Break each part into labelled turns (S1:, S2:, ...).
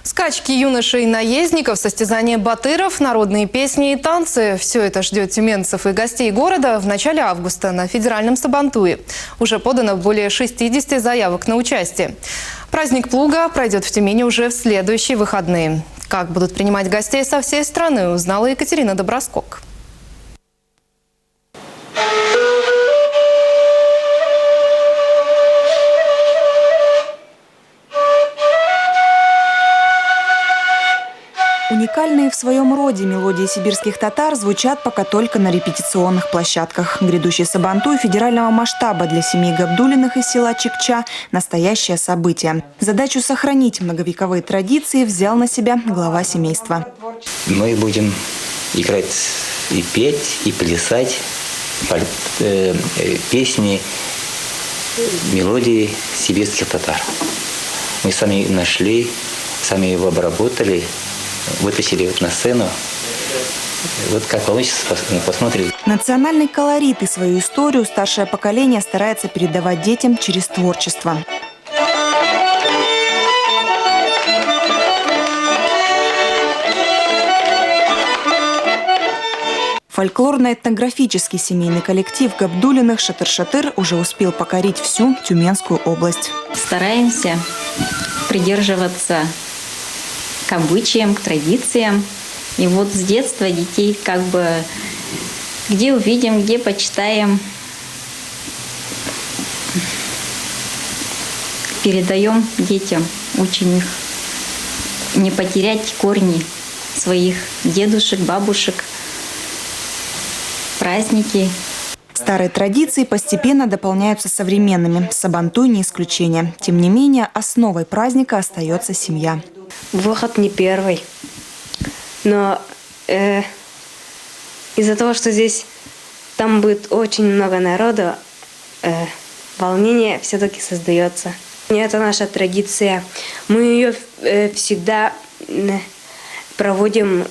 S1: Скачки юношей-наездников, состязания батыров, народные песни и танцы – все это ждет тюменцев и гостей города в начале августа на федеральном Сабантуе. Уже подано более 60 заявок на участие. Праздник плуга пройдет в Тюмени уже в следующие выходные. Как будут принимать гостей со всей страны, узнала Екатерина Доброскок.
S2: Уникальные в своем роде мелодии сибирских татар звучат пока только на репетиционных площадках. Грядущий Сабантуй федерального масштаба для семей Габдуллиных из села Чикча – настоящее событие. Задачу сохранить многовековые традиции взял на себя глава семейства.
S3: Мы будем играть и петь, и плясать песни, мелодии сибирских татар. Мы сами нашли, сами его обработали, вытащили на сцену. Вот как получится, посмотрим.
S2: Национальный колорит и свою историю старшее поколение старается передавать детям через творчество. Фольклорно-этнографический семейный коллектив Габдуллиных «Шатыр-Шатыр» уже успел покорить всю Тюменскую область.
S4: Стараемся придерживаться к обычаям, к традициям. И вот с детства детей где увидим, где почитаем, передаем детям, учим их не потерять корни своих дедушек, бабушек, праздники.
S2: Старые традиции постепенно дополняются современными. Сабантуй не исключение. Тем не менее, основой праздника остается семья.
S5: Выход не первый, но из-за того, что там будет очень много народу, волнение все-таки создается. Это наша традиция. Мы ее всегда проводим,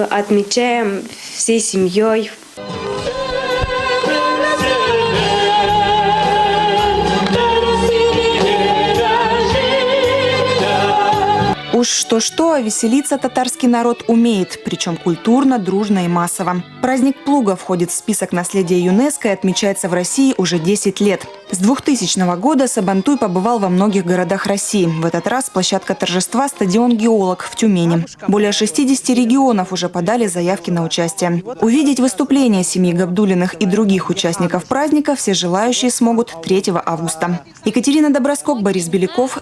S5: отмечаем всей семьей.
S2: Уж что-что, а веселиться татарский народ умеет, причем культурно, дружно и массово. Праздник плуга входит в список наследия ЮНЕСКО и отмечается в России уже 10 лет. С 2000 года Сабантуй побывал во многих городах России. В этот раз площадка торжества – стадион «Геолог» в Тюмени. Более 60 регионов уже подали заявки на участие. Увидеть выступления семьи Габдуллиных и других участников праздника все желающие смогут 3 августа. Екатерина Доброскок, Борис Беляков.